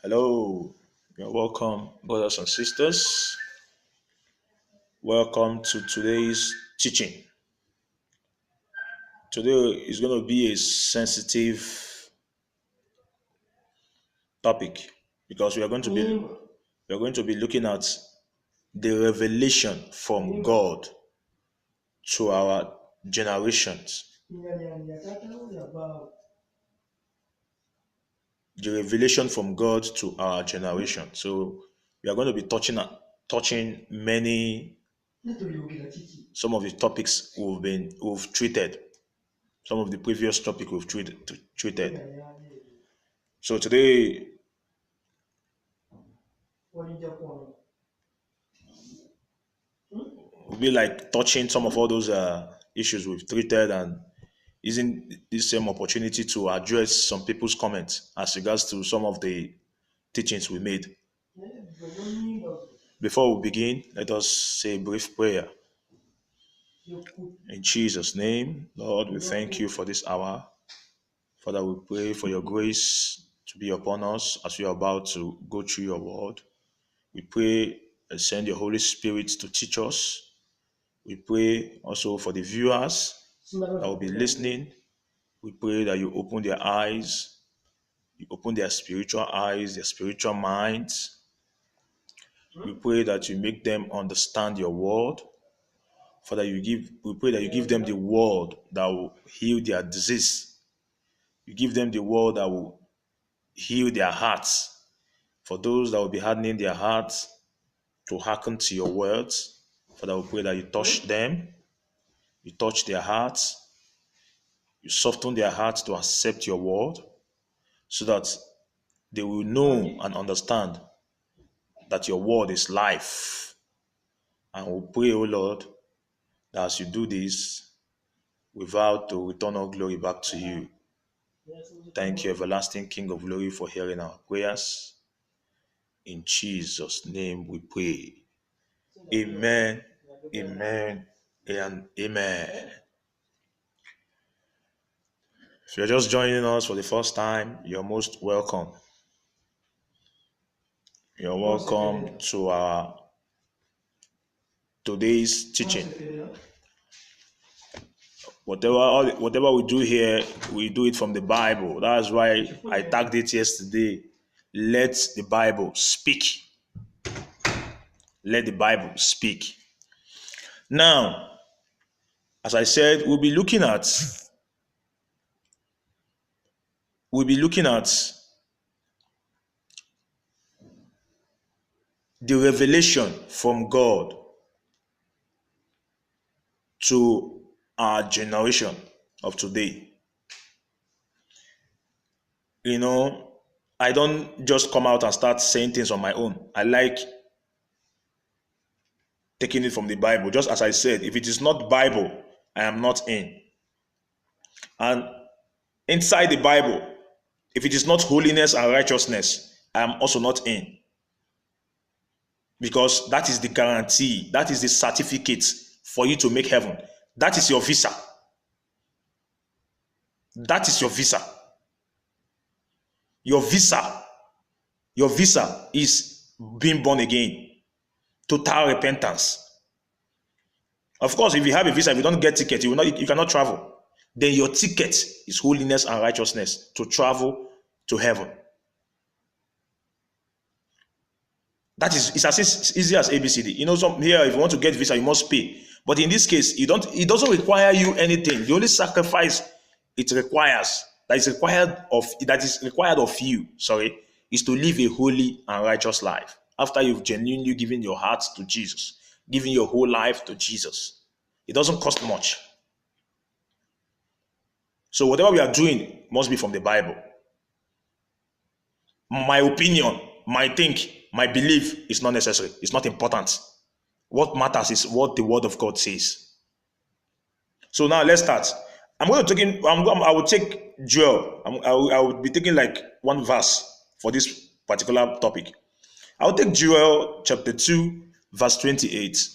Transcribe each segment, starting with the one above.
Hello, you're welcome, brothers and sisters. Welcome to today's teaching. Today is going to be a sensitive topic because we are going to be looking at the revelation from God to our generations. The revelation from God to our generation. So we are going to be touching many some of the topics we've treated. Some of the previous topic we've treated. So today we'll be like touching some of all those issues we've treated and using this same opportunity to address some people's comments as regards to some of the teachings we made. Before we begin, let us say a brief prayer. In Jesus' name, Lord, we thank you for this hour. Father, we pray for your grace to be upon us as we are about to go through your word. We pray and send your Holy Spirit to teach us. We pray also for the viewers that will be listening. We pray that you open their eyes, you open their spiritual eyes, their spiritual minds. We pray that you make them understand your word. Father, we pray that you give them the word that will heal their disease. You give them the word that will heal their hearts. For those that will be hardening their hearts to hearken to your words, Father, we pray that you touch them, you touch their hearts, you soften their hearts to accept your word so that they will know and understand that your word is life. And we pray, O Lord, that as you do this, we vow to return all glory back to you. Thank you, everlasting King of glory, for hearing our prayers. In Jesus' name we pray. Amen, amen, and amen. If you're just joining us for the first time, you're most welcome. You're welcome to our today's teaching. Whatever we do here, we do it from the Bible. That's why I tagged it yesterday. Let the Bible speak. Let the Bible speak. Now, as I said, we'll be looking at the revelation from God to our generation of today. You know, I don't just come out and start saying things on my own. I like taking it from the Bible. Just as I said, if it is not Bible, I am not in. And inside the Bible, if it is not holiness and righteousness, I am also not in. Because that is the guarantee, that is the certificate for you to make heaven. That is your visa. That is your visa. Your visa, your visa is being born again. Total repentance. Of course, if you have a visa, if you don't get ticket, you cannot travel. Then your ticket is holiness and righteousness to travel to heaven. That is, it's as easy as ABCD. You know, some here, if you want to get visa, you must pay. But in this case, it doesn't require you anything. The only sacrifice that is required of you, is to live a holy and righteous life. After you've genuinely given your heart to Jesus, giving your whole life to Jesus. It doesn't cost much. So whatever we are doing must be from the Bible. My opinion, my think, my belief is not necessary. It's not important. What matters is what the Word of God says. So now let's start. I will take Joel. I will be taking like one verse for this particular topic. I will take Joel chapter 2, verse 28.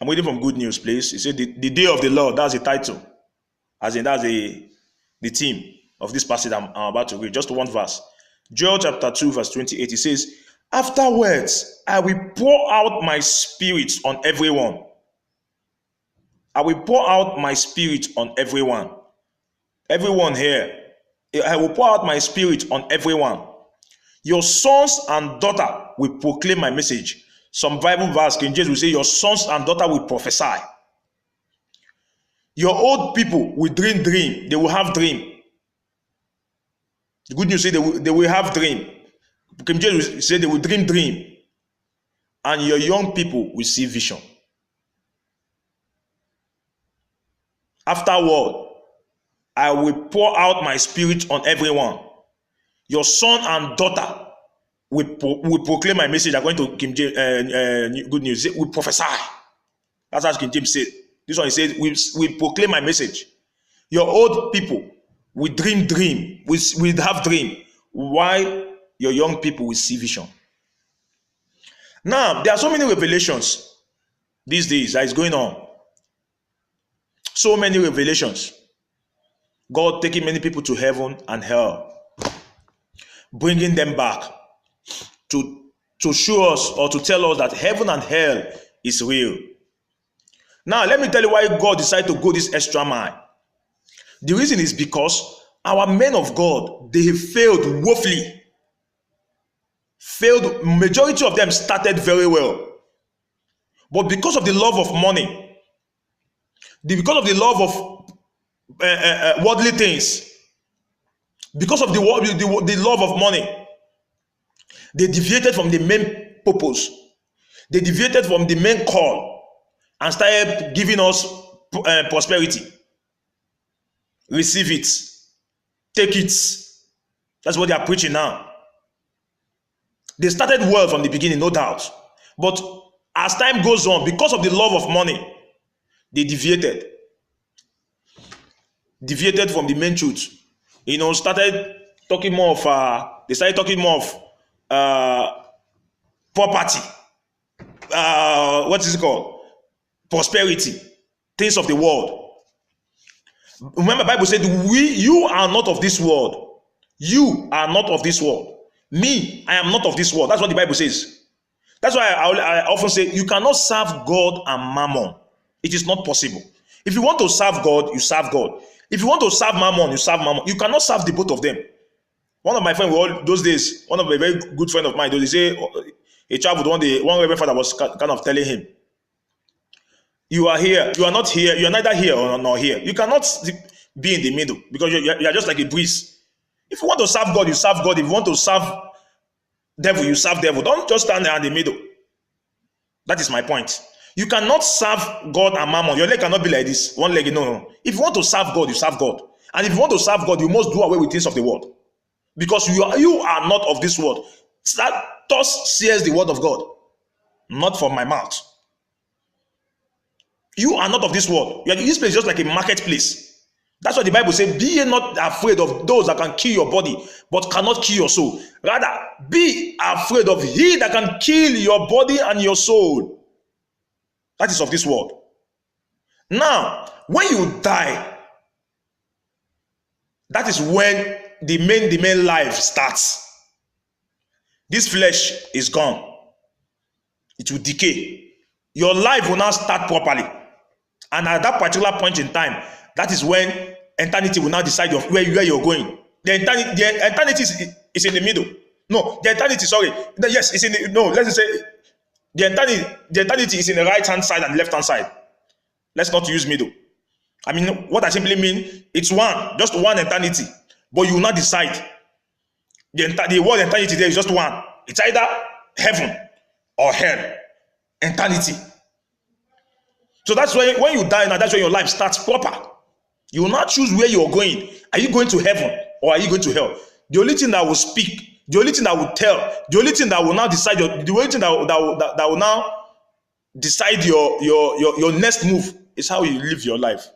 I'm waiting for good news, please. He said the day of the Lord, that's the title. As in, that's the theme. of this passage I'm about to read. Just one verse. Joel chapter 2, verse 28. It says, afterwards, I will pour out my spirit on everyone. I will pour out my spirit on everyone. Everyone here. I will pour out my spirit on everyone. Your sons and daughter will proclaim my message. Some Bible verse, King James will say, your sons and daughter will prophesy. Your old people will dream. They will have dream. The good news is they will have dream. King James will say they will dream. And your young people will see vision. Afterward, I will pour out my spirit on everyone. Your son and daughter will proclaim my message. According to King James, good news, we prophesy. That's how King James said. This one he said, we proclaim my message. Your old people will dream. Will have dream. While your young people will see vision. Now, there are so many revelations these days that is going on. So many revelations. God taking many people to heaven and hell. Bringing them back to show us or to tell us that heaven and hell is real. Now, let me tell you why God decided to go this extra mile. The reason is because our men of God, they have failed woefully. Majority of them started very well. But because of the love of money, because of the love of worldly things, because of the love of money, they deviated from the main purpose. They deviated from the main call and started giving us prosperity. Receive it. Take it. That's what they are preaching now. They started well from the beginning, no doubt. But as time goes on, because of the love of money, they deviated. Deviated from the main truth. Started talking more of, they started talking more of property. What is it called? Prosperity. Things of the world. Remember, the Bible said, you are not of this world. You are not of this world. Me, I am not of this world. That's what the Bible says. That's why I often say, you cannot serve God and mammon. It is not possible. If you want to serve God, you serve God. If you want to serve mammon, you serve mammon. You cannot serve the both of them. One of my friends, those days, one of a very good friend of mine, they say, a child would one Reverend Father was kind of telling him, you are here, you are not here, you are neither here nor here. You cannot be in the middle because you are just like a breeze. If you want to serve God, you serve God. If you want to serve devil, you serve devil. Don't just stand there in the middle. That is my point. You cannot serve God and mammon. Your leg cannot be like this. One leg, no. If you want to serve God, you serve God. And if you want to serve God, you must do away with things of the world. Because you are not of this world. Thus says the word of God. Not from my mouth. You are not of this world. This place is just like a marketplace. That's what the Bible says. Be ye not afraid of those that can kill your body, but cannot kill your soul. Rather, be afraid of he that can kill your body and your soul. That is of this world. Now, when you die, that is when the main life starts. This flesh is gone. It will decay. Your life will now start properly. And at that particular point in time, that is when eternity will now decide where you're going. The eternity is in the middle. No, the eternity, sorry. Yes, it's in the, no, let's just say the eternity is in the right hand side and left hand side. Let's not use middle. I mean, what I simply mean, it's one, just one eternity. But you will not decide. The word eternity there is just one. It's either heaven or hell. Eternity. So that's when you die now, that's when your life starts proper. You will not choose where you're going. Are you going to heaven or are you going to hell? The only thing that will speak, the only thing that will tell, the only thing that will now decide, the only thing that will now decide your next move is how you live your life.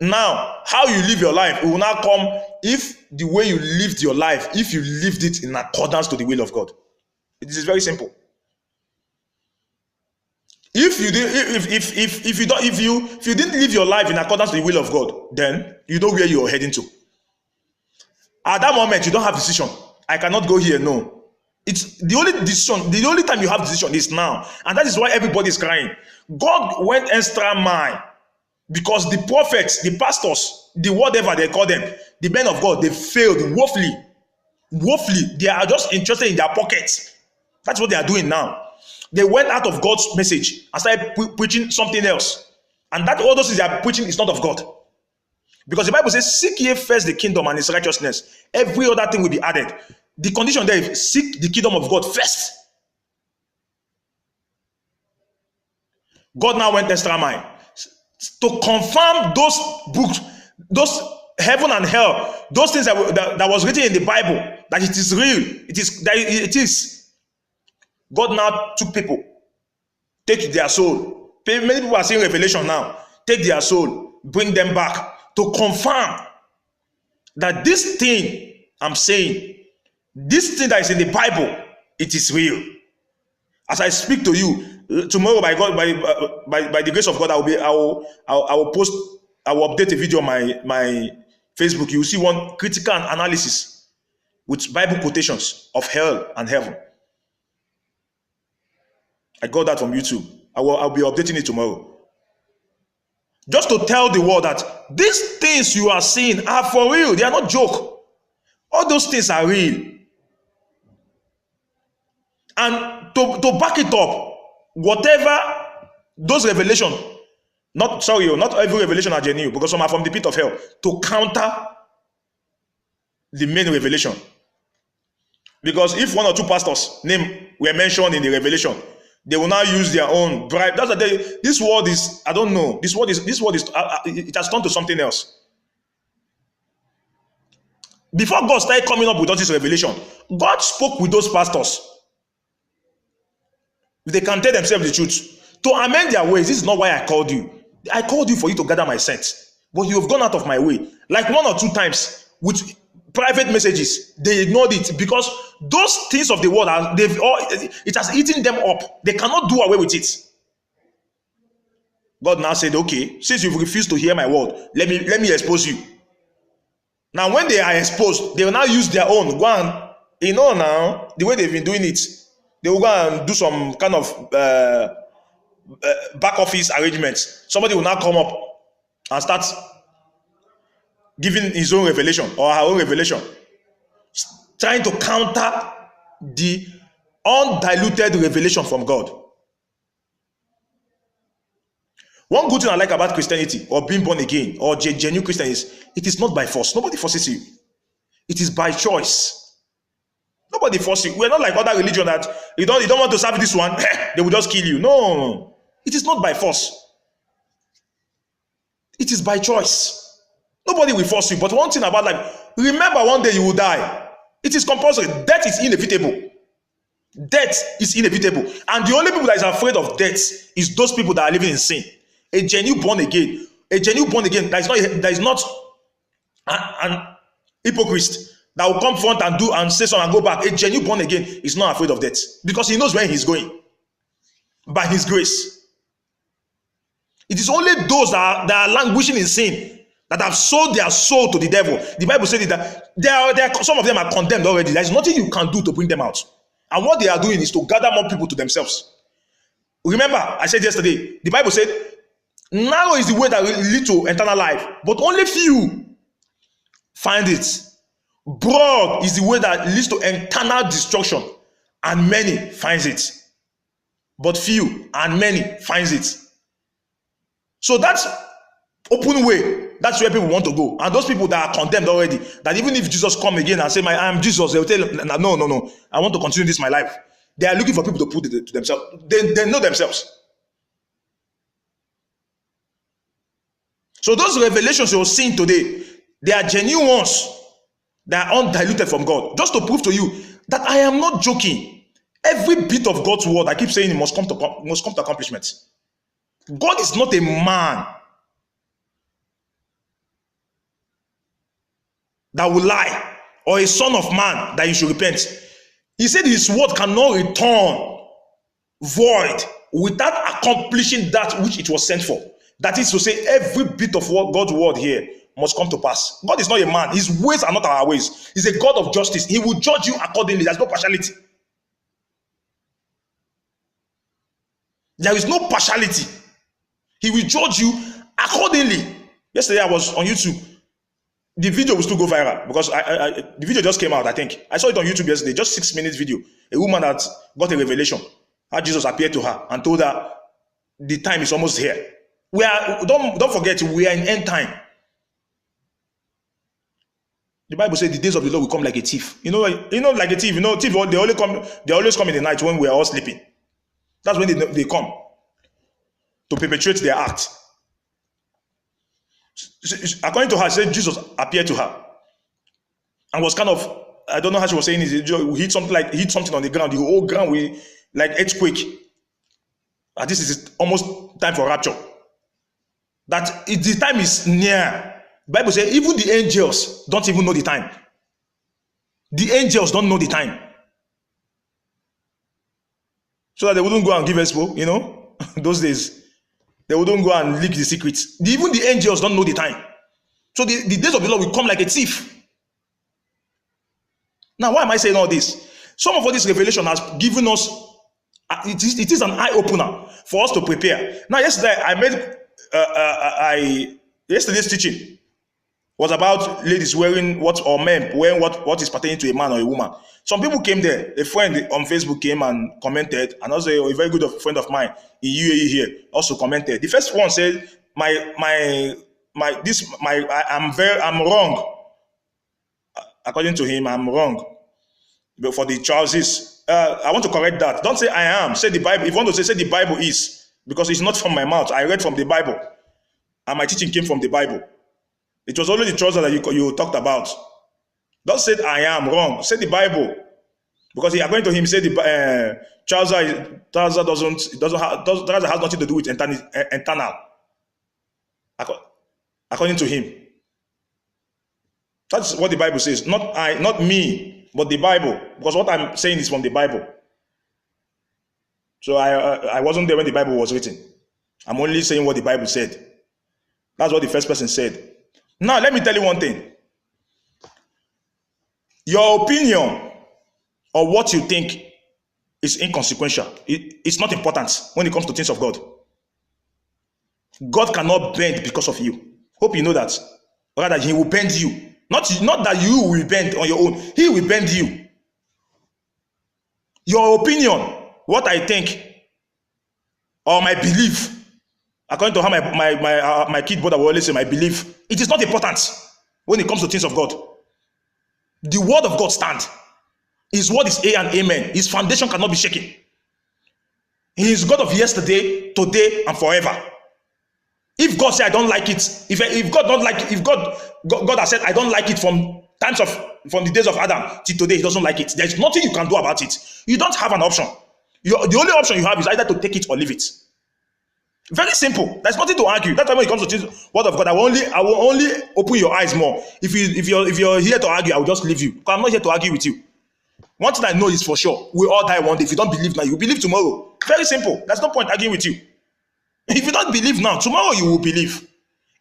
Now, how you live your life, it will now come if the way you lived your life, if you lived it in accordance to the will of God. It is very simple. If you didn't live your life in accordance to the will of God, then you know where you're heading to. At that moment, you don't have decision. I cannot go here. No. It's the only decision, the only time you have decision is now. And that is why everybody is crying. God went extra mile because the prophets, the pastors, the whatever they call them, the men of God, they failed woefully. Woefully. They are just interested in their pockets. That's what they are doing now. They went out of God's message and started preaching something else. And that all those things they are preaching is not of God. Because the Bible says, seek ye first the kingdom and his righteousness. Every other thing will be added. The condition there is seek the kingdom of God first. God now went extra mile to confirm those books, those heaven and hell, those things that was written in the Bible, that it is real. It is. God now took people, take their soul. Many people are seeing revelation now. Take their soul, bring them back to confirm that this thing I'm saying, this thing that is in the Bible, it is real. As I speak to you tomorrow, by God, by the grace of God, I will update a video on my Facebook. You will see one critical analysis with Bible quotations of hell and heaven. I got that from YouTube. I'll be updating it tomorrow. Just to tell the world that these things you are seeing are for real. They are not joke. All those things are real. And to back it up, whatever those revelations, not every revelation are genuine, because some are from the pit of hell, to counter the main revelation. Because if one or two pastors' name were mentioned in the revelation, they will now use their own bribe. That's the this word is, I don't know. This word is it has turned to something else. Before God started coming up with all this revelation, God spoke with those pastors. If they can tell themselves the truth, to amend their ways. This is not why I called you. I called you for you to gather my saints, but you have gone out of my way. Like 1 or 2 times with private messages, they ignored it because those things of the world it has eaten them up. They cannot do away with it. God now said, okay, since you've refused to hear my word, let me expose you. Now when they are exposed, they will now use their own. Go and, now the way they've been doing it, they will go and do some kind of back office arrangements. Somebody will now come up and start giving his own revelation or her own revelation, trying to counter the undiluted revelation from God. One good thing I like about Christianity or being born again or genuine Christian is it is not by force. Nobody forces you. It is by choice. Nobody forces you. We're not like other religion that you don't want to serve this one, they will just kill you. No. It is not by force. It is by choice. Nobody will force you. But one thing about life, remember one day you will die. It is compulsory. Death is inevitable. Death is inevitable. And the only people that is afraid of death is those people that are living in sin. A genuine born again that is not an hypocrite that will come front and do and say something and go back. A genuine born again is not afraid of death because he knows where he's going by his grace. It is only those that are languishing in sin that have sold their soul to the devil. The Bible says that some of them are condemned already. There is nothing you can do to bring them out. And what they are doing is to gather more people to themselves. Remember, I said yesterday, the Bible said, narrow is the way that will lead to eternal life, but only few find it. Broad is the way that leads to eternal destruction, and many finds it. But few and many finds it. So that's open way. That's where people want to go. And those people that are condemned already, that even if Jesus come again and say, I am Jesus, they will tell them, no, I want to continue this my life. They are looking for people to put it to themselves. They know themselves. So those revelations you're seeing today, they are genuine ones that are undiluted from God. Just to prove to you that I am not joking. Every bit of God's word, I keep saying it must come to accomplishment. God is not a man that will lie, or a son of man that you should repent. He said his word cannot return void without accomplishing that which it was sent for. That is to say, every bit of God's word here must come to pass. God is not a man. His ways are not our ways. He's a God of justice. He will judge you accordingly. There's no partiality. There is no partiality. He will judge you accordingly. Yesterday I was on YouTube. The video will still go viral because the video just came out, I think. I saw it on YouTube yesterday, just 6 minutes video. A woman that got a revelation, how Jesus appeared to her and told her the time is almost here. Don't forget, we are in end time. The Bible says the days of the Lord will come like a thief. You know, like a thief. You know, thief, they always come in the night when we are all sleeping. That's when they come to perpetrate their act. According to her, she said Jesus appeared to her and was kind of, I don't know how she was saying it, hit something on the ground. The whole ground will like earthquake. And this is almost time for rapture. That the time is near. The Bible says even the angels don't even know the time. The angels don't know the time. So that they wouldn't go and give expo, you know, those days. They wouldn't go and leak the secrets. Even the angels don't know the time. So the days of the Lord will come like a thief. Now, why am I saying all this? Some of all this revelation has given us, it is an eye-opener for us to prepare. Now, yesterday, yesterday's teaching was about ladies wearing men wearing what is pertaining to a man or a woman. Some people came there. A friend on Facebook came and commented, and also a very good friend of mine in UAE here also commented. The first one said, I'm wrong. According to him, I'm wrong. But for the trousers, I want to correct that. Don't say I am. Say the Bible. If you want to say the Bible is, because it's not from my mouth. I read from the Bible, and my teaching came from the Bible. It was only the trouser that you talked about. Don't say I am wrong. Say the Bible, because according to him, he said the trouser has nothing to do with internal. According to him, that's what the Bible says. Not me, but the Bible. Because what I'm saying is from the Bible. So I wasn't there when the Bible was written. I'm only saying what the Bible said. That's what the first person said. Now let me tell you one thing. Your opinion or what you think is inconsequential. It's not important when it comes to things of God. God cannot bend because of you. Hope you know that. Rather, he will bend you. Not that you will bend on your own. He will bend you. Your opinion, what I think, or my belief, according to how my kid brother will always say, my belief, it is not important when it comes to things of God. The word of God stands. His word is A and amen. His foundation cannot be shaken. He is God of yesterday, today, and forever. If God said I don't like it, if God don't like it, if God has said I don't like it from the days of Adam till today, he doesn't like it. There's nothing you can do about it. You don't have an option. The only option you have is either to take it or leave it. Very simple. There's nothing to argue. That's why when it comes to the word of God, I will only open your eyes more. If you're here to argue, I will just leave you. Because I'm not here to argue with you. One thing I know is for sure, we all die one day. If you don't believe now, you will believe tomorrow. Very simple. There's no point arguing with you. If you don't believe now, tomorrow you will believe.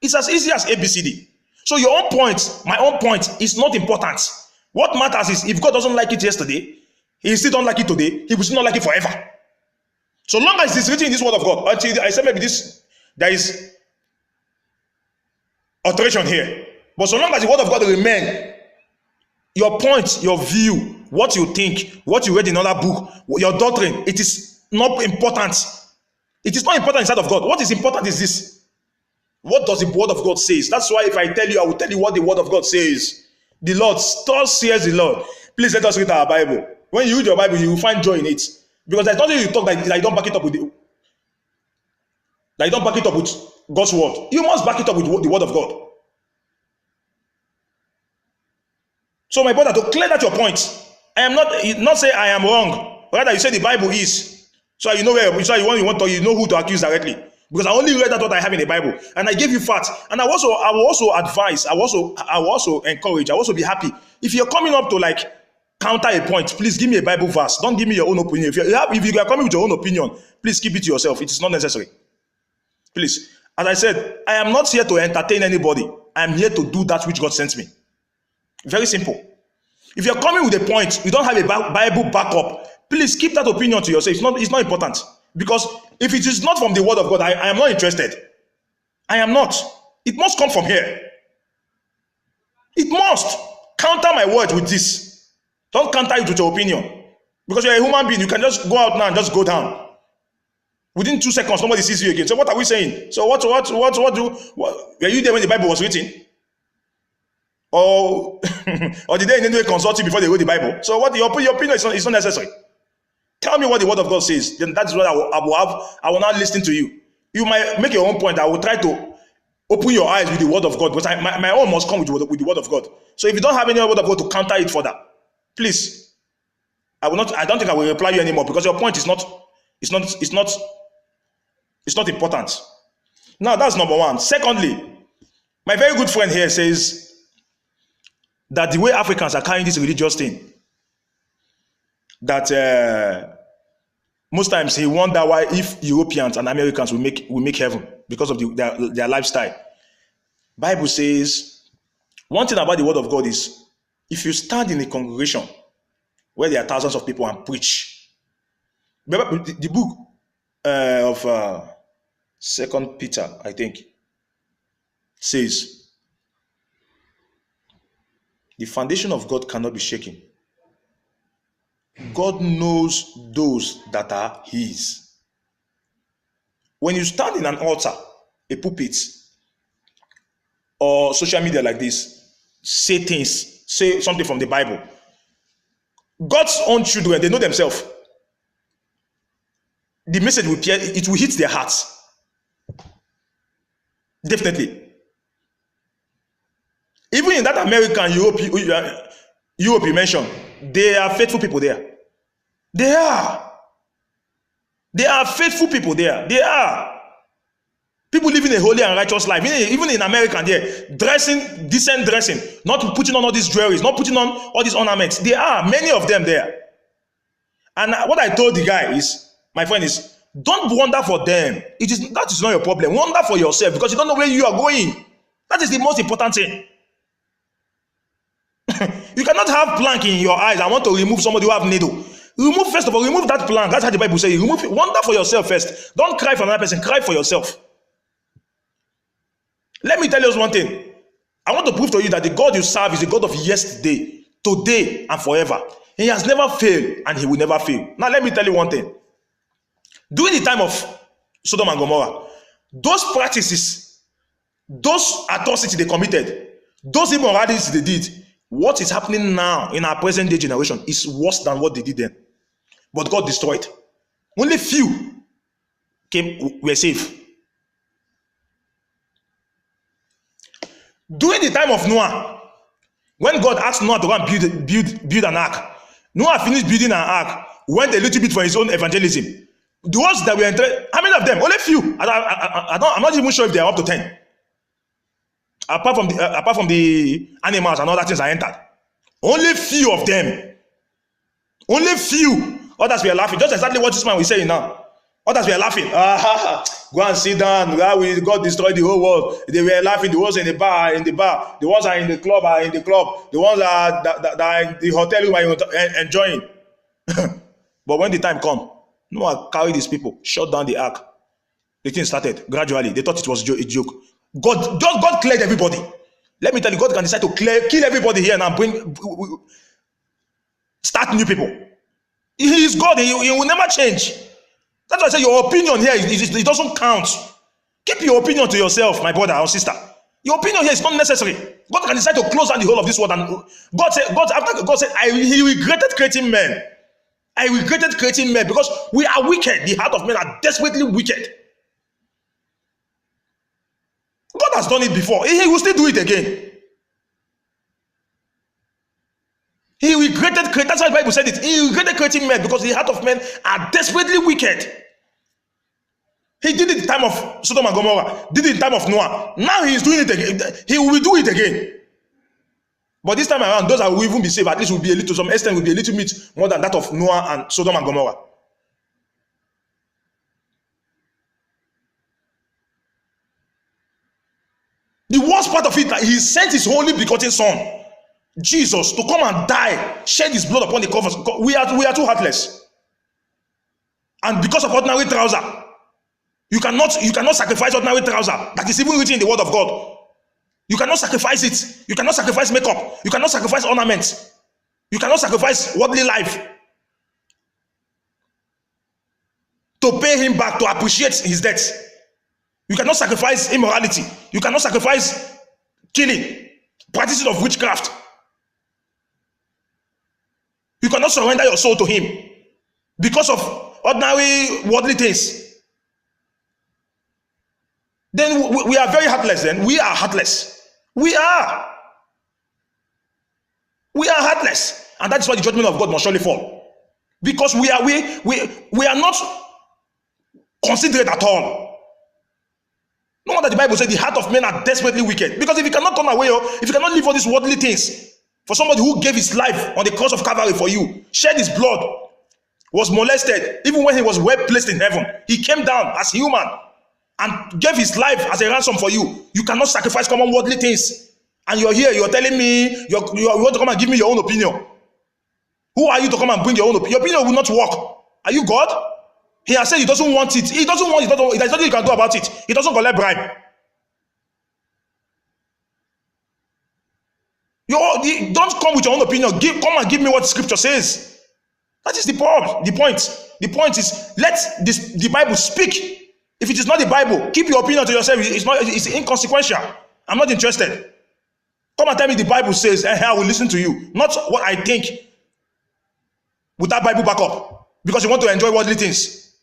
It's as easy as ABCD. So your own point, my own point, is not important. What matters is if God doesn't like it yesterday, he still don't like it today, he will still not like it forever. So long as it's written in this word of God, until I say maybe there is alteration here. But so long as the word of God remains, your point, your view, what you think, what you read in another book, your doctrine, it is not important. It is not important inside of God. What is important is this. What does the word of God say? That's why if I tell you, I will tell you what the word of God says. The Lord, thus says the Lord. Please let us read our Bible. When you read your Bible, you will find joy in it. Because there's nothing you talk that you don't back it up with God's word. You must back it up with the word of God. So my brother, to clear that your point, I am not say I am wrong. Rather, you say the Bible is. So you know where, so you know who to accuse directly. Because I only read that what I have in the Bible, and I gave you facts. And I will also advise. I will also encourage. I will also be happy if you're coming up to like counter a point. Please give me a Bible verse. Don't give me your own opinion. If you are coming with your own opinion, please keep it to yourself. It is not necessary. Please, as I said, I am not here to entertain anybody. I am here to do that which God sent me. Very simple. If you're coming with a point, you don't have a Bible backup, please keep that opinion to yourself. It's not important. Because if it is not from the word of God, I am not interested. I am not. It must come from here. It must. Counter my word with this. Don't counter it with your opinion. Because you're a human being, you can just go out now and just go down. Within 2 seconds, somebody sees you again. So what are we saying? So what were you there when the Bible was written? Or did they in any way consult you before they wrote the Bible? So what your opinion is not necessary. Tell me what the word of God says. Then that's what I will not listen to you. You might make your own point. I will try to open your eyes with the word of God. But my own must come with the word of God. So if you don't have any word of God to counter it further, please, I don't think I will reply you anymore, because your point is not important. Now that's number one. Secondly, my very good friend here says that the way Africans are carrying this religious thing, that most times he wonder why if Europeans and Americans will make heaven because of their lifestyle. Bible says one thing about the word of God is, if you stand in a congregation where there are thousands of people and preach, remember the book of 2 Peter, I think, says the foundation of God cannot be shaken. God knows those that are his. When you stand in an altar, a pulpit, or social media like this, say something from the Bible, God's own children, they know themselves. The message will hit their hearts. Definitely. Even in that American Europe you mentioned, they are faithful people there. They are faithful people there. They are. People living a holy and righteous life. Even in America there, decent dressing, not putting on all these jewelries, not putting on all these ornaments. There are many of them there. And what I told the guy is, my friend, is don't wonder for them. That is not your problem. Wonder for yourself, because you don't know where you are going. That is the most important thing. You cannot have plank in your eyes. I want to remove somebody who have needle. First of all, remove that plank. That's how the Bible says. Remove it. Wonder for yourself first. Don't cry for another person. Cry for yourself. Let me tell you one thing. I want to prove to you that the God you serve is the God of yesterday, today, and forever. He has never failed, and he will never fail. Now, let me tell you one thing. During the time of Sodom and Gomorrah, those practices, those atrocities they committed, those immoralities they did, what is happening now in our present day generation is worse than what they did then. But God destroyed. Only few were safe. During the time of Noah, when God asked Noah to go and build an ark, Noah finished building an ark, went a little bit for his own evangelism. The ones that were entered, how many of them? Only few. I'm not even sure if they are up to 10. Apart from the animals and other things I entered. Only few of them. Only few. Others were laughing. Just exactly what this man was saying now. Others were laughing. Go and sit down. God destroyed the whole world. They were laughing. The ones in the bar. The ones are in the club are in the club. The ones that are in the hotel room are enjoying. But when the time come, Noah carried these people, shut down the ark. The thing started gradually. They thought it was a joke. God cleared everybody. Let me tell you, God can decide to kill everybody here and start new people. He is God. He will never change. That's why I say your opinion here, it doesn't count. Keep your opinion to yourself, my brother or sister. Your opinion here is not necessary. God can decide to close down the whole of this world. And after God said, He regretted creating men. I regretted creating men because we are wicked. The heart of men are desperately wicked. God has done it before. He will still do it again. He regretted creating. That's why the Bible said it. He regretted creating men because the heart of men are desperately wicked. He did it in the time of Sodom and Gomorrah. Did it in the time of Noah. Now he is doing it again. He will do it again. But this time around, those that will even be saved, at least will be a little, to some extent, will be a little bit more than that of Noah and Sodom and Gomorrah. The worst part of it he sent his only begotten son, Jesus, to come and die, shed his blood upon the cross. We are too heartless. And because of ordinary trouser, you cannot sacrifice ordinary trouser that is even written in the word of God. You cannot sacrifice it. You cannot sacrifice makeup. You cannot sacrifice ornaments. You cannot sacrifice worldly life to pay him back, to appreciate his death. You cannot sacrifice immorality. You cannot sacrifice killing, practices of witchcraft. You cannot surrender your soul to him because of ordinary worldly things. Then we are very heartless. Then we are heartless. We are heartless, and that is why the judgment of God must surely fall, because we are not considerate at all. No wonder the Bible says the heart of men are desperately wicked, because if you cannot turn away, or if you cannot live all these worldly things for somebody who gave his life on the cross of Calvary for you, shed his blood, was molested, even when he was well placed in heaven, he came down as human and gave his life as a ransom for you. You cannot sacrifice common worldly things. And you're here, you're telling me, you want to come and give me your own opinion. Who are you to come and bring your own opinion? Your opinion will not work. Are you God? He has said he doesn't want it. He doesn't want it. There's nothing you can do about it. He doesn't collect bribe. Don't come with your own opinion. Come and give me what scripture says. That is the problem. The point. The point is, let the Bible speak. If it is not the Bible, keep your opinion to yourself. It's inconsequential. I'm not interested. Come and tell me the Bible says, and I will listen to you. Not what I think without Bible backup, because you want to enjoy worldly things.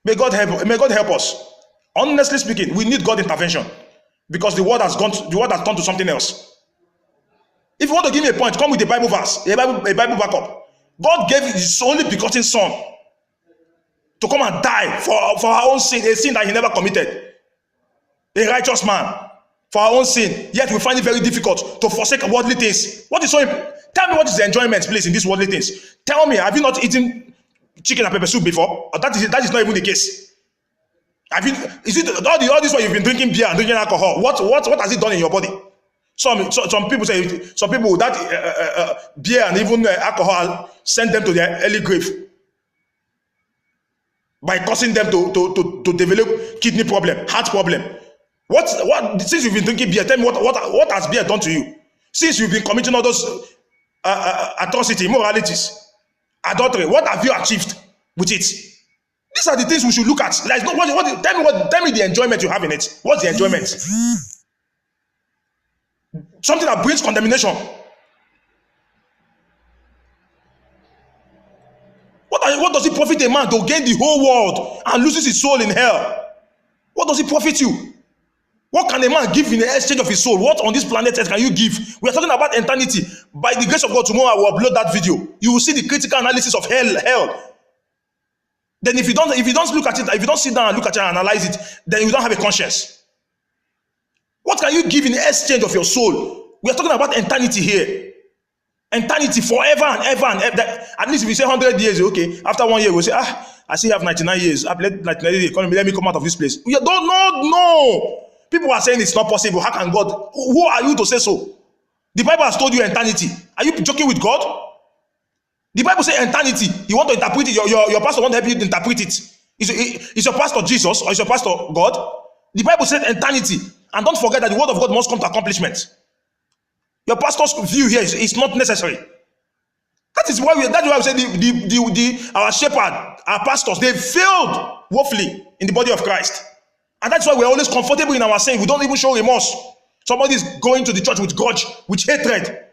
May God help us. Honestly speaking, we need God intervention, because the world has turned to something else. If you want to give me a point, come with a Bible verse, a Bible backup. God gave his only begotten son to come and die for our own sin, a sin that he never committed. A righteous man for our own sin. Yet we find it very difficult to forsake worldly things. What is so important? Tell me, what is the enjoyment, please, in these worldly things? Tell me, have you not eaten chicken and pepper soup before? Or that is not even the case. Is it all this while you've been drinking beer and drinking alcohol? What has it done in your body? Some people say, that beer and even alcohol send them to their early grave by causing them to develop kidney problem, heart problem. Since you've been drinking beer, tell me what has beer done to you? Since you've been committing all those atrocity, immoralities, adultery, what have you achieved with it? These are the things we should look at. Like, tell me the enjoyment you have in it. What's the enjoyment? Something that brings condemnation. What does it profit a man to gain the whole world and loses his soul in hell? What does it profit you? What can a man give in the exchange of his soul? What on this planet Earth can you give? We are talking about eternity. By the grace of God, tomorrow I will upload that video. You will see the critical analysis of hell. Then if you don't look at it, if you don't sit down and look at it and analyze it, then you don't have a conscience. What can you give in exchange of your soul? We are talking about eternity here. Eternity forever and ever and ever. At least if you say 100 years, okay. After 1 year, we'll say, I still have 99 years. Let me come out of this place. You don't know. People are saying it's not possible. How can God? Who are you to say so? The Bible has told you eternity. Are you joking with God? The Bible says eternity. You want to interpret it. Your pastor wants to help you interpret it. Is your pastor Jesus or is your pastor God? The Bible says eternity. And don't forget that the word of God must come to accomplishment. Your pastor's view here is not necessary. That's why we say our shepherd, our pastors, they failed woefully in the body of Christ. And that's why we're always comfortable in our sin. We don't even show remorse. Somebody is going to the church with grudge, with hatred.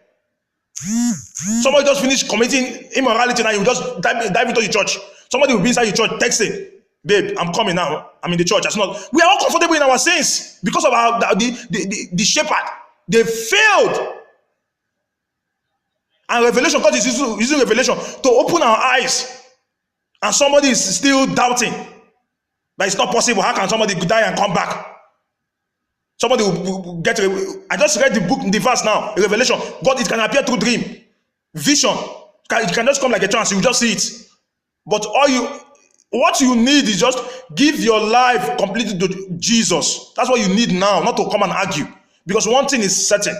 Somebody just finished committing immorality and you just dive into the church. Somebody will be inside the church texting, babe, I'm coming now. I'm in the church. We are all comfortable in our sins because of the shepherd. They failed. And revelation, God is using revelation to open our eyes. And somebody is still doubting that it's not possible. How can somebody die and come back? Somebody will get. I just read the verse now, Revelation. God, it can appear through dream, vision. It can just come like a trance. You just see it. But What you need is just give your life completely to Jesus. That's what you need now, not to come and argue. Because one thing is certain,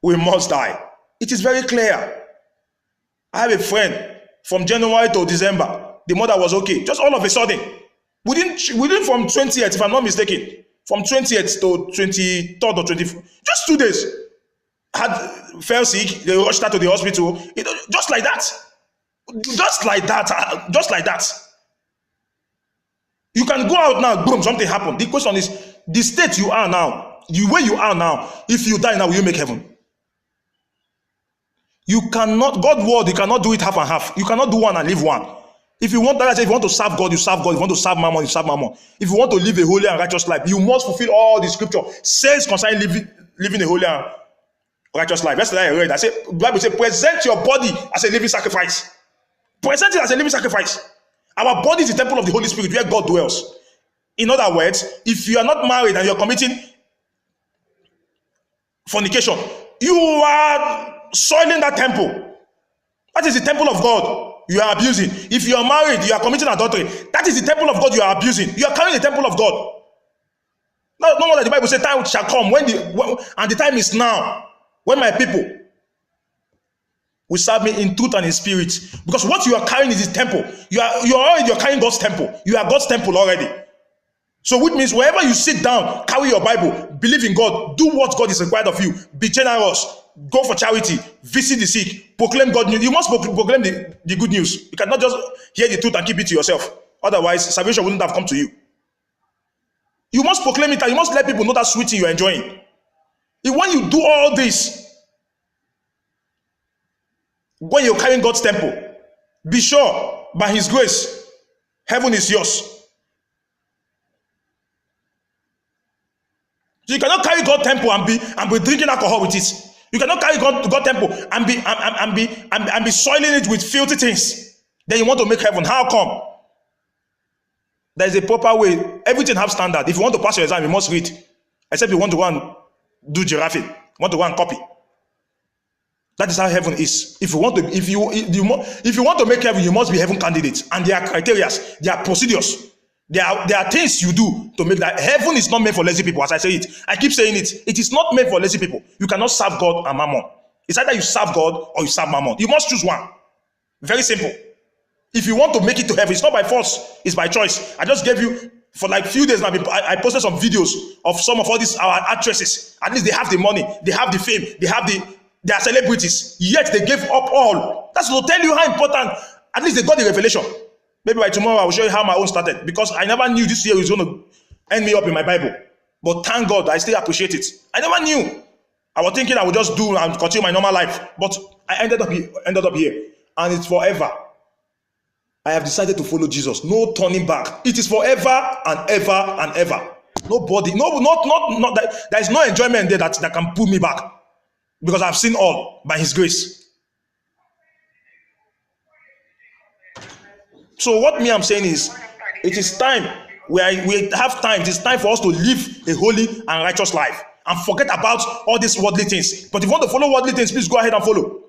we must die. It is very clear. I have a friend from January to December. The mother was okay. Just all of a sudden, within from 20th, if I'm not mistaken, from 20th to 23rd or 24th, just 2 days, fell sick. They rushed her to the hospital. Just like that. Just like that. Just like that. You can go out now, boom, something happened. The question is, the state you are now, where you are now, if you die now, will you make heaven? You cannot, God's word, you cannot do it half and half. You cannot do one and leave one. If you want, if you want to serve God, you serve God. If you want to serve Mammon, you serve Mammon. If you want to live a holy and righteous life, you must fulfill all the scripture says concerning living a holy and righteous life. Yesterday I read, the Bible says, present your body as a living sacrifice. Present it as a living sacrifice. Our body is the temple of the Holy Spirit where God dwells. In other words, if you are not married and you're committing fornication, you are soiling that temple. That is the temple of God you are abusing. If you are married, you are committing adultery. That is the temple of God you are abusing. You are carrying the temple of God. No wonder the Bible says time shall come and the time is now when my people will serve me in truth and in spirit. Because what you are carrying is the temple. You're carrying God's temple. You are God's temple already. So which means wherever you sit down, carry your Bible, believe in God, do what God is required of you, be generous, go for charity, visit the sick, proclaim God news. You must proclaim the good news. You cannot just hear the truth and keep it to yourself. Otherwise, salvation wouldn't have come to you. You must proclaim it and you must let people know that sweet thing you're enjoying. When you do all this, when you're carrying God's temple, be sure by His grace, heaven is yours. So you cannot carry God's temple and be drinking alcohol with it. You cannot carry God's temple and be soiling it with filthy things. Then you want to make heaven. How come? There is a proper way. Everything has standard. If you want to pass your exam, you must read. Except you want to go and do giraffe. You want to go and copy. That is how heaven is. If you want to make heaven, you must be heaven candidates. And there are criteria, there are procedures. There are things you do to make that. Heaven is not meant for lazy people, as I say it. I keep saying it. It is not meant for lazy people. You cannot serve God and Mammon. It's either you serve God or you serve Mammon. You must choose one. Very simple. If you want to make it to heaven, it's not by force, it's by choice. I just gave you, for like few days now, I posted some videos of some of all these our actresses. At least they have the money, they have the fame, they are celebrities. Yet they gave up all. That's to tell you how important. At least they got the revelation. Maybe by tomorrow I will show you how my own started, because I never knew this year was going to end me up in my Bible. But thank God, I still appreciate it. I never knew. I was thinking I would just do and continue my normal life, but I ended up here, and it's forever. I have decided to follow Jesus. No turning back. It is forever and ever and ever. Nobody, there is no enjoyment there that can pull me back, because I've seen all by His grace. So what I'm saying is, it is time, we have time, it is time for us to live a holy and righteous life and forget about all these worldly things. But if you want to follow worldly things, please go ahead and follow.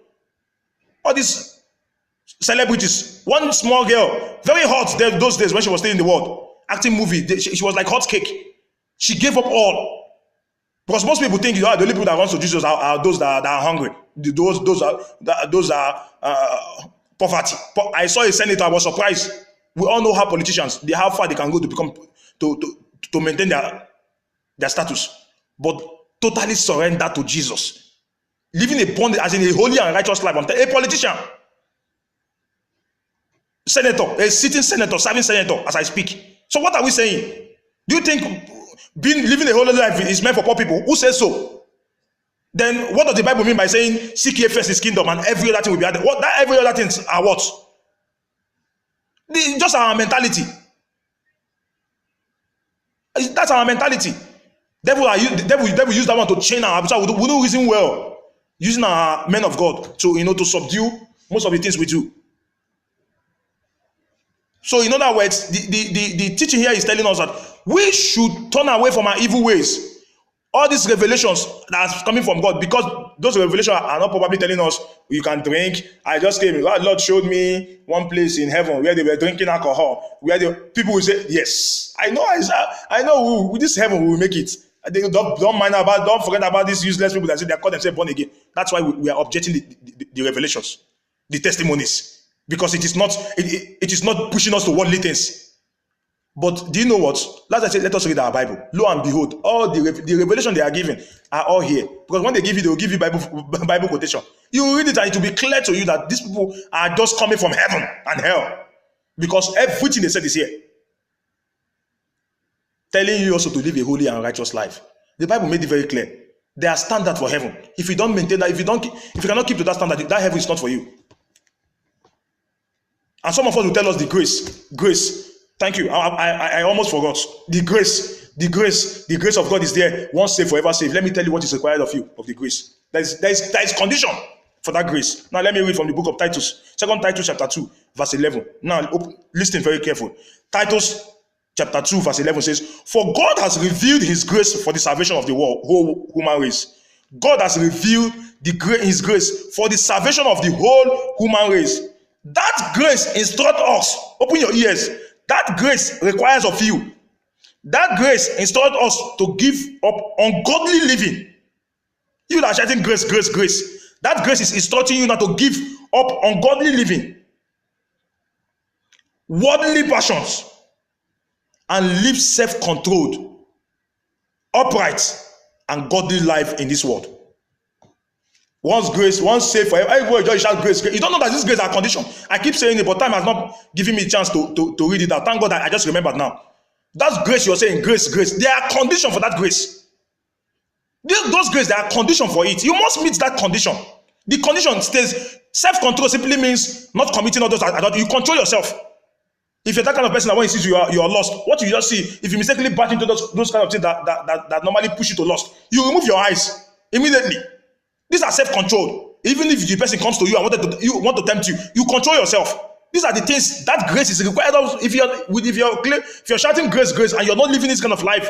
All these celebrities, one small girl, very hot those days when she was still in the world, acting movie, she was like hot cake. She gave up all. Because most people think the only people that run to Jesus are those that are hungry. Those are poverty. I saw a senator. I was surprised. We all know how politicians, how far they can go to become to maintain their status, but totally surrender to Jesus, living a bond as in a holy and righteous life. A politician, senator, a sitting senator, serving senator as I speak. So what are we saying? Do you think living a holy life is meant for poor people? Who says so? Then what does the Bible mean by saying, seek ye first His kingdom and every other thing will be added? Every other things are what? Just our mentality. That's our mentality. Devil use that one to chain our habits. We don't reason well, using our men of God to subdue most of the things we do. So in other words, the teaching here is telling us that we should turn away from our evil ways. All these revelations that's coming from God, because those revelations are not probably telling us you can drink. I just came, Lord showed me one place in heaven where they were drinking alcohol, where the people will say, yes, I know with this heaven we will make it. They don't forget about these useless people that say they call themselves born again. That's why we are objecting the revelations, the testimonies, because it is not pushing us to worldly things. But do you know what? Last I said, let us read our Bible. Lo and behold, all the revelation they are giving are all here. Because when they will give you Bible quotation. You will read it and it will be clear to you that these people are just coming from heaven and hell. Because everything they said is here. Telling you also to live a holy and righteous life. The Bible made it very clear. There are standards for heaven. If you don't maintain that, if you cannot keep to that standard, that heaven is not for you. And some of us will tell us the grace. Thank you. I almost forgot. The grace of God is there. Once saved, forever saved. Let me tell you what is required of you, of the grace. There is condition for that grace. Now let me read from the book of Titus. 2 Titus chapter 2, verse 11. Now listen very carefully. Titus chapter 2, verse 11 says, for God has revealed his grace for the salvation of the whole human race. God has revealed his grace for the salvation of the whole human race. That grace instructs us. Open your ears. That grace requires of you. That grace instructs us to give up ungodly living. You that are shouting grace. That grace is instructing you not to give up ungodly living, worldly passions, and live self-controlled, upright, and godly life in this world. Once saved forever. Everybody just shout grace. You don't know that this grace are condition. I keep saying it, but time has not given me a chance to read it out. Thank God I just remembered now. That's grace you're saying, grace. There are conditions for that grace. Those grace, there are conditions for it. You must meet that condition. The condition states self-control simply means not committing all those. You control yourself. If you're that kind of person that when he sees you are lost, what you just see, if you mistakenly bat into those kind of things that normally push you to lost, you remove your eyes immediately. These are self-controlled. Even if the person comes to you and want to tempt you, you control yourself. These are the things that grace is required of. If you're shouting grace, and you're not living this kind of life,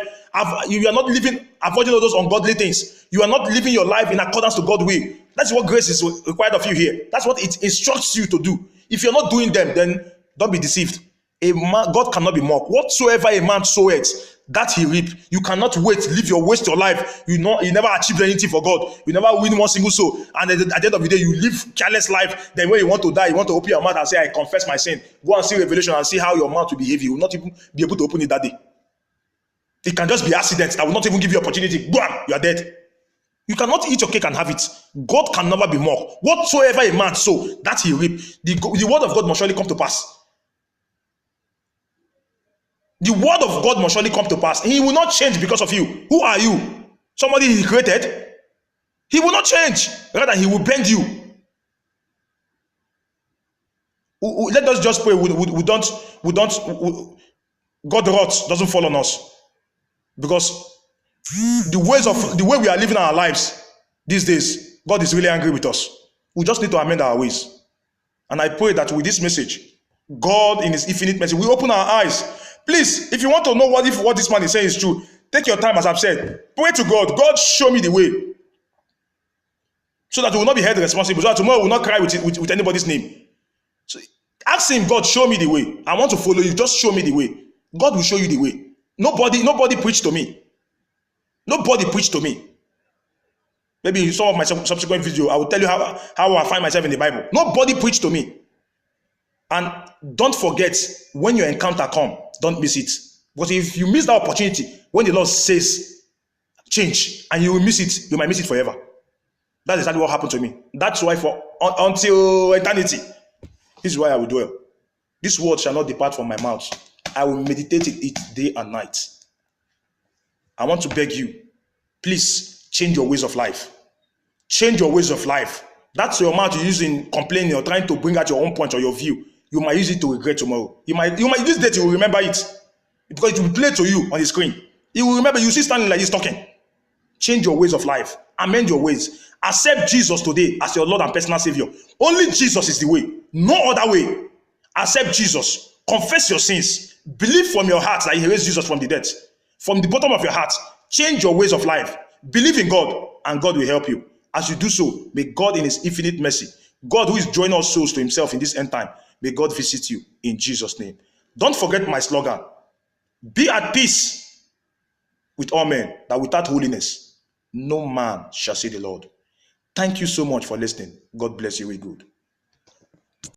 you are not avoiding all those ungodly things. You are not living your life in accordance to God's will. That's what grace is required of you here. That's what it instructs you to do. If you're not doing them, then don't be deceived. God cannot be mocked. Whatsoever a man soweth, that he reap. You cannot waste your life. You never achieve anything for God. You never win one single soul. And at the end of the day, you live careless life. Then when you want to die, you want to open your mouth and say, I confess my sin. Go and see Revelation and see how your mouth will behave. You will not even be able to open it that day. It can just be accidents that will not even give you opportunity. Bam, you are dead. You cannot eat your cake and have it. God can never be mocked. Whatsoever a man sow, that he reap. The word of God must surely come to pass. The word of God must surely come to pass. He will not change because of you. Who are you? Somebody he created? He will not change. Rather, he will bend you. Let us just pray. God wrath doesn't fall on us. Because the way we are living our lives these days, God is really angry with us. We just need to amend our ways. And I pray that with this message, God in his infinite mercy will open our eyes. Please, if you want to know what this man is saying is true, take your time, as I've said. Pray to God. God, show me the way. So that we will not be held responsible. So that tomorrow we will not cry with anybody's name. So ask him, God, show me the way. I want to follow you. Just show me the way. God will show you the way. Nobody preached to me. Nobody preached to me. Maybe in some of my subsequent video, I will tell you how I find myself in the Bible. Nobody preached to me. And don't forget, when your encounter comes, don't miss it. Because if you miss that opportunity, when the Lord says change, and you will miss it, you might miss it forever. That's exactly what happened to me. That's why until eternity, this is why I will dwell. This word shall not depart from my mouth. I will meditate it day and night. I want to beg you, please change your ways of life. Change your ways of life. That's your mouth you use in complaining or trying to bring out your own point or your view. You might use it to regret tomorrow. You might this date, you will remember it. Because it will play to you on the screen. You will remember, you see standing like this talking. Change your ways of life. Amend your ways. Accept Jesus today as your Lord and personal Savior. Only Jesus is the way. No other way. Accept Jesus. Confess your sins. Believe from your heart that he raised Jesus from the dead. From the bottom of your heart, change your ways of life. Believe in God, and God will help you. As you do so, may God in his infinite mercy, God who is drawing all souls to himself in this end time, may God visit you in Jesus' name. Don't forget my slogan. Be at peace with all men, that without holiness, no man shall see the Lord. Thank you so much for listening. God bless you. We good.